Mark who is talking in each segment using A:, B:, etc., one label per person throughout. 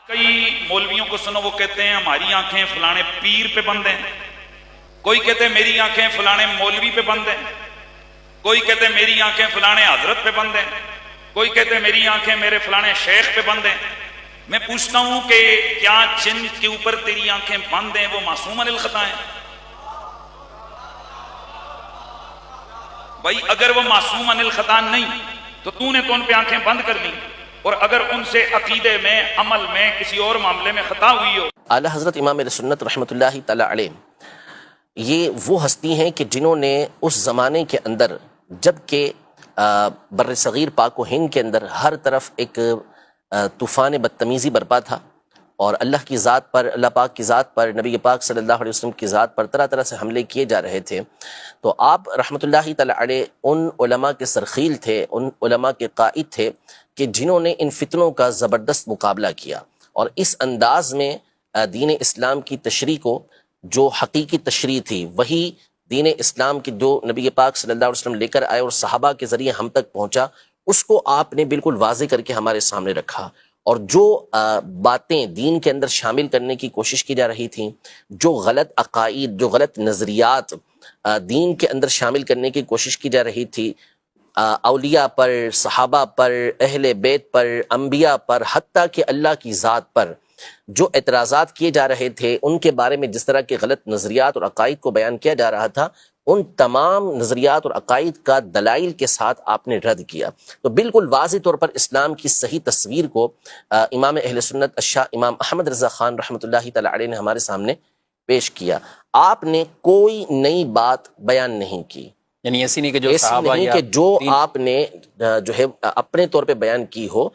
A: کئی مولویوں کو سنو وہ کہتے ہیں ہماری آنکھیں فلانے پیر پہ بند ہیں، کوئی کہتے ہیں میری آنکھیں فلانے مولوی پہ بند ہیں، کوئی کہتے ہیں میری آنکھیں فلانے حضرت پہ بند ہیں، کوئی کہتے ہیں میری آنکھیں میرے فلانے شیخ پہ بند ہیں۔ میں پوچھتا ہوں کہ کیا جن کے اوپر تیری آنکھیں بند ہیں وہ معصوم عن الخطا ہیں؟ بھائی اگر وہ معصوم عن الخطا نہیں تو نے تو ان پہ آنکھیں بند کر لی، اور اگر ان سے عقیدے میں عمل میں کسی اور معاملے میں خطا ہوئی ہو۔
B: اعلیٰ حضرت امام اہل سنت رحمۃ اللہ تعالی علیہ یہ وہ ہستی ہیں کہ جنہوں نے اس زمانے کے اندر جب کہ بر صغیر پاک و ہند کے اندر ہر طرف ایک طوفان بدتمیزی برپا تھا، اور اللہ کی ذات پر، اللہ پاک کی ذات پر، نبی پاک صلی اللہ علیہ وسلم کی ذات پر طرح طرح سے حملے کیے جا رہے تھے، تو آپ رحمۃ اللہ تعالی علیہ ان علماء کے سرخیل تھے، ان علماء کے قائد تھے کہ جنہوں نے ان فتنوں کا زبردست مقابلہ کیا، اور اس انداز میں دین اسلام کی تشریح کو، جو حقیقی تشریح تھی وہی دین اسلام کی جو نبی پاک صلی اللہ علیہ وسلم لے کر آئے اور صحابہ کے ذریعے ہم تک پہنچا، اس کو آپ نے بالکل واضح کر کے ہمارے سامنے رکھا، اور جو باتیں دین کے اندر شامل کرنے کی کوشش کی جا رہی تھیں، جو غلط عقائد، جو غلط نظریات دین کے اندر شامل کرنے کی کوشش کی جا رہی تھی، اولیاء پر، صحابہ پر، اہل بیت پر، انبیاء پر، حتیٰ کہ اللہ کی ذات پر جو اعتراضات کیے جا رہے تھے، ان کے بارے میں جس طرح کے غلط نظریات اور عقائد کو بیان کیا جا رہا تھا، ان تمام نظریات اور عقائد کا دلائل کے ساتھ آپ نے رد کیا۔ تو بالکل واضح طور پر اسلام کی صحیح تصویر کو امام اہل سنت الشاہ امام احمد رضا خان رحمۃ اللہ تعالی علیہ نے ہمارے سامنے پیش کیا۔ آپ نے کوئی نئی بات بیان نہیں کی،
C: یعنی ایسی نہیں کہ جو
B: ایسی
C: صحابہ
B: نہیں
C: یا
B: کہ جو آپ نے جو ہے اپنے طور پہ بیان کی ہو،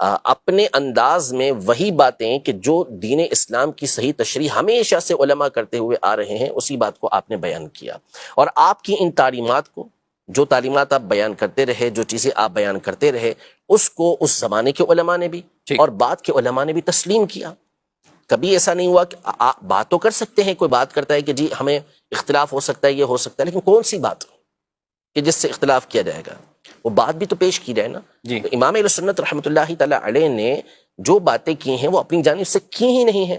B: اپنے انداز میں وہی باتیں کہ جو دین اسلام کی صحیح تشریح ہمیشہ سے علماء کرتے ہوئے آ رہے ہیں، اسی بات کو آپ نے بیان کیا، اور آپ کی ان تعلیمات کو، جو تعلیمات آپ بیان کرتے رہے، جو چیزیں آپ بیان کرتے رہے، اس کو اس زمانے کے علماء نے بھی اور بعد کے علماء نے بھی تسلیم کیا۔ کبھی ایسا نہیں ہوا کہ بات تو کر سکتے ہیں، کوئی بات کرتا ہے کہ جی ہمیں اختلاف ہو سکتا ہے، یہ ہو سکتا ہے، لیکن کون سی بات کہ جس سے اختلاف کیا جائے گا، وہ بات بھی تو پیش کی جائے نا۔ تو امام اہل سنت رحمۃ اللہ تعالی علیہ نے جو باتیں کی ہیں وہ اپنی جانب سے کی ہی نہیں ہیں۔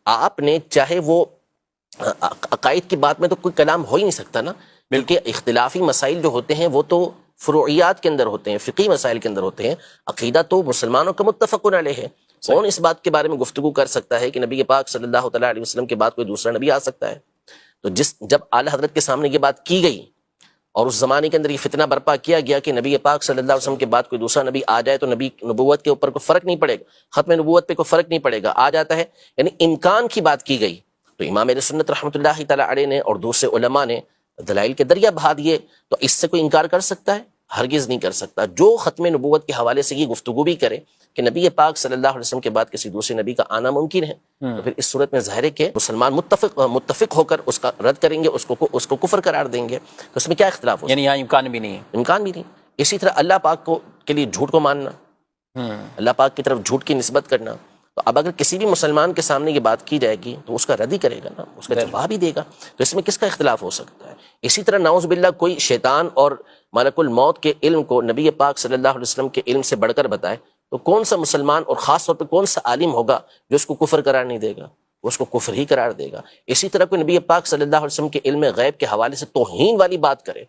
B: آپ نے چاہے وہ عقائد کی بات میں تو کوئی کلام ہو ہی نہیں سکتا نا، بلکہ اختلافی مسائل جو ہوتے ہیں وہ تو فروعیات کے اندر ہوتے ہیں، فقہی مسائل کے اندر ہوتے ہیں۔ عقیدہ تو مسلمانوں کا متفق علیہ ہے۔ کون اس بات کے بارے میں گفتگو کر سکتا ہے کہ نبی پاک صلی اللہ تعالی علیہ وسلم کے بعد کوئی دوسرا نبی آ سکتا ہے؟ تو جب اعلیٰ حضرت کے سامنے یہ بات کی گئی اور اس زمانے کے اندر یہ فتنہ برپا کیا گیا کہ نبی پاک صلی اللہ علیہ وسلم کے بعد کوئی دوسرا نبی آ جائے تو نبی نبوت کے اوپر کوئی فرق نہیں پڑے گا، ختم نبوت پہ کوئی فرق نہیں پڑے گا، آ جاتا ہے، یعنی امکان کی بات کی گئی، تو امام اہل سنت رحمۃ اللہ تعالی علیہ نے اور دوسرے علماء نے دلائل کے دریا بہا دیے، تو اس سے کوئی انکار کر سکتا ہے؟ ہرگز نہیں کر سکتا۔ جو ختم نبوت کے حوالے سے یہ گفتگو بھی کرے کہ نبی پاک صلی اللہ علیہ وسلم کے بعد کسی دوسرے نبی کا آنا ممکن ہے، تو پھر اس صورت میں ظاہر ہے کہ مسلمان متفق ہو کر اس کا رد کریں گے، اس کو کفر قرار دیں گے، تو اس میں کیا اختلاف ہو سکتا ہے؟
C: یعنی یہاں امکان بھی نہیں ہے،
B: امکان بھی نہیں۔ اسی طرح اللہ پاک کے لیے جھوٹ کو ماننا، اللہ پاک کی طرف جھوٹ کی نسبت کرنا، تو اب اگر کسی بھی مسلمان کے سامنے یہ بات کی جائے گی تو اس کا رد ہی کرے گا نا، اس کا جواب ہی دے گا، تو اس میں کس کا اختلاف ہو سکتا ہے؟ اسی طرح نعوذ باللہ کوئی شیطان اور ملک الموت کے علم کو نبی پاک صلی اللہ علیہ وسلم کے علم سے بڑھ کر بتائے، تو کون سا مسلمان اور خاص طور پہ کون سا عالم ہوگا جو اس کو کفر قرار نہیں دے گا؟ اس کو کفر ہی قرار دے گا۔ اسی طرح کوئی نبی پاک صلی اللہ علیہ وسلم کے علم غیب کے حوالے سے توہین والی بات کرے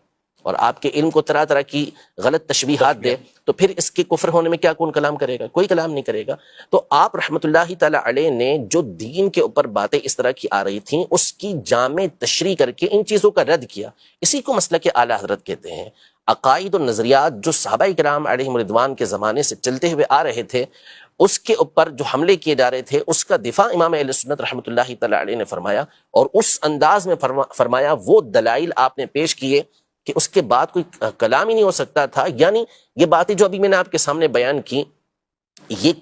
B: اور آپ کے علم کو طرح طرح کی غلط تشبیہات دے، تو پھر اس کے کفر ہونے میں کیا کون کلام کرے گا؟ کوئی کلام نہیں کرے گا۔ تو آپ رحمت اللہ تعالی علیہ نے جو دین کے اوپر باتیں اس طرح کی آ رہی تھیں، اس کی جامع تشریح کر کے ان چیزوں کا رد کیا۔ اسی کو مسلک اعلیٰ حضرت کہتے ہیں۔ عقائد اور نظریات جو صحابہ کرام علیہم رضوان کے زمانے سے چلتے ہوئے آ رہے تھے، اس کے اوپر جو حملے کیے جا رہے تھے، اس کا دفاع امام اہل سنت رحمۃ اللہ تعالی علیہ نے فرمایا، اور اس انداز میں فرمایا، وہ دلائل آپ نے پیش کیے کہ اس کے بعد کوئی کلام ہی نہیں ہو سکتا تھا۔ یعنی یہ باتیں جو ابھی میں نے آپ کے سامنے بیان کی، یہ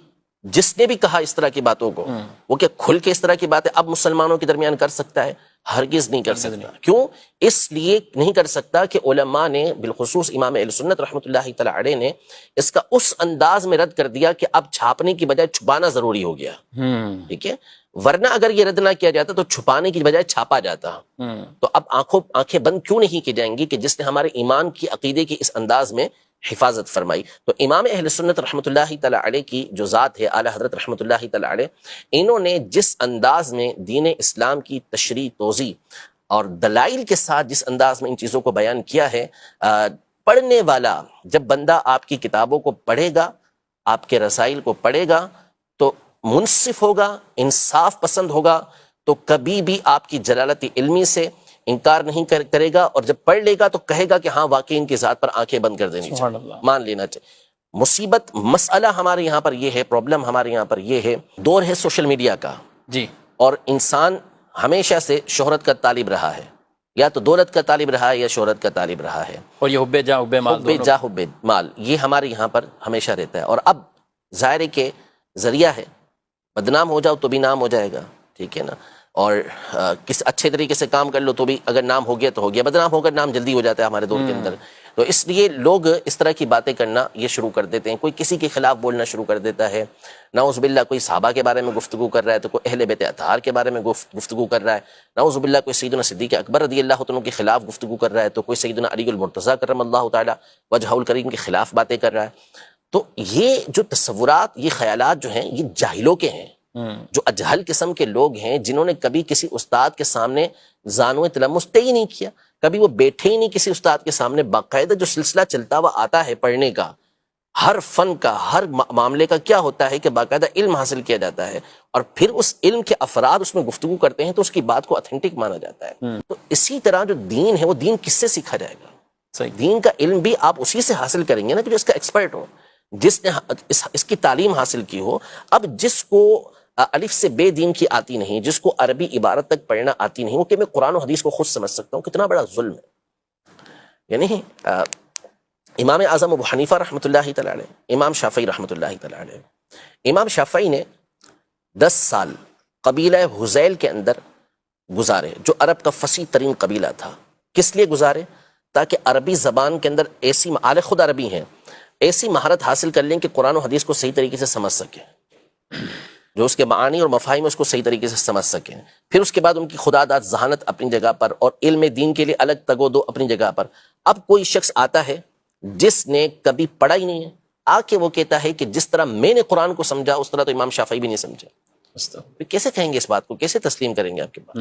B: جس نے بھی کہا اس طرح کی باتوں کو، وہ کیا کھل کے اس طرح کی باتیں اب مسلمانوں کے درمیان کر سکتا ہے؟ ہرگز نہیں کر سکتا۔ کیوں؟ اس لیے نہیں کر سکتا کہ علماء نے، بالخصوص امام اہل سنت رحمۃ اللہ تعالی علیہ نے، اس کا اس انداز میں رد کر دیا کہ اب چھاپنے کی بجائے چھپانا ضروری ہو گیا۔ ٹھیک ہے، ورنہ اگر یہ رد نہ کیا جاتا تو چھپانے کی بجائے چھاپا جاتا۔ تو اب آنکھیں بند کیوں نہیں کی جائیں گی کہ جس نے ہمارے ایمان کی، عقیدے کی اس انداز میں حفاظت فرمائی. تو امام اہل سنت رحمۃ اللہ تعالی علیہ کی جو ذات ہے اعلیٰ حضرت رحمۃ اللہ تعالی علیہ، انہوں نے جس انداز میں دین اسلام کی تشریح توضیح اور دلائل کے ساتھ جس انداز میں ان چیزوں کو بیان کیا ہے، پڑھنے والا جب بندہ آپ کی کتابوں کو پڑھے گا، آپ کے رسائل کو پڑھے گا تو منصف ہوگا، انصاف پسند ہوگا، تو کبھی بھی آپ کی جلالت علمی سے انکار نہیں کرے گا، اور جب پڑھ لے گا تو کہے گا کہ ہاں واقعی ان کی ذات پر آنکھیں بند کر دینی
C: سبحان
B: چاہیے،
C: اللہ۔
B: مان لینا چاہیے. مصیبت مسئلہ ہمارے یہاں پر یہ ہے، پرابلم ہمارے یہاں پر یہ ہے، دور ہے سوشل میڈیا کا،
C: جی
B: اور انسان ہمیشہ سے شہرت کا طالب رہا ہے، یا تو دولت کا طالب رہا ہے یا شہرت کا طالب رہا ہے.
C: اور یہ حب جاہ حب مال
B: حب
C: دونوں
B: جاہ حب مال یہ ہمارے یہاں پر ہمیشہ رہتا ہے. اور اب ظاہر ہے کہ ذریعہ ہے، بدنام ہو جاؤ تو بھی نام ہو جائے گا، ٹھیک ہے نا، اور کس اچھے طریقے سے کام کر لو تو بھی اگر نام ہو گیا تو ہو گیا، بدنام ہو کر نام جلدی ہو جاتا ہے ہمارے دور کے اندر. تو اس لیے لوگ اس طرح کی باتیں کرنا یہ شروع کر دیتے ہیں. کوئی کسی کے خلاف بولنا شروع کر دیتا ہے، نعوذ باللہ کوئی صحابہ کے بارے میں گفتگو کر رہا ہے تو کوئی اہل بیت اطہار کے بارے میں گفتگو کر رہا ہے، نعوذ باللہ کوئی سیدنا صدیق اکبر رضی اللہ عنہ کے خلاف گفتگو کر رہا ہے تو کوئی سیدنا علی المرتضیٰ کرم اللہ تعالی وجہہ الکریم کے خلاف باتیں کر رہا ہے. تو یہ جو تصورات، یہ خیالات جو ہیں یہ جاہلوں کے ہیں، جو اجہل قسم کے لوگ ہیں، جنہوں نے کبھی کسی استاد کے سامنے زانو تلمس طے ہی نہیں کیا، کبھی وہ بیٹھے ہی نہیں کسی استاد کے سامنے. باقاعدہ جو سلسلہ چلتا ہوا آتا ہے پڑھنے کا، ہر فن کا، ہر معاملے کا کیا ہوتا ہے کہ باقاعدہ علم حاصل کیا جاتا ہے، اور پھر اس علم کے افراد اس میں گفتگو کرتے ہیں تو اس کی بات کو اتھینٹک مانا جاتا ہے. تو اسی طرح جو دین ہے وہ دین کس سے سیکھا جائے گا؟
C: صحیح.
B: دین کا علم بھی آپ اسی سے حاصل کریں گے نا کہ جو اس کا ایکسپرٹ ہو، جس نے اس کی تعلیم حاصل کی ہو. اب جس کو الف سے بے دین کی آتی نہیں، جس کو عربی عبارت تک پڑھنا آتی نہیں، وہ کہ میں قرآن و حدیث کو خود سمجھ سکتا ہوں، کتنا بڑا ظلم ہے. یعنی امام اعظم ابو حنیفہ رحمۃ اللہ تعالی علیہ، امام شافعی رحمۃ اللہ تعالی علیہ، امام شافعی نے 10 سال قبیلہ حذیل کے اندر گزارے، جو عرب کا فصیح ترین قبیلہ تھا. کس لیے گزارے؟ تاکہ عربی زبان کے اندر ایسی اعلی خود عربی ہیں، ایسی مہارت حاصل کر لیں کہ قرآن و حدیث کو صحیح طریقے سے سمجھ سکیں، جو اس کے معانی اور مفاہیم اس کو صحیح طریقے سے سمجھ سکیں. پھر اس کے بعد ان کی خداداد ذہانت اپنی جگہ پر، اور علم دین کے لیے الگ تگ و دو اپنی جگہ پر. اب کوئی شخص آتا ہے جس نے کبھی پڑھا ہی نہیں ہے، آ کے وہ کہتا ہے کہ جس طرح میں نے قرآن کو سمجھا اس طرح تو امام شافعی بھی نہیں سمجھا. پھر کیسے کہیں گے اس بات کو، کیسے تسلیم کریں گے آپ کے بات؟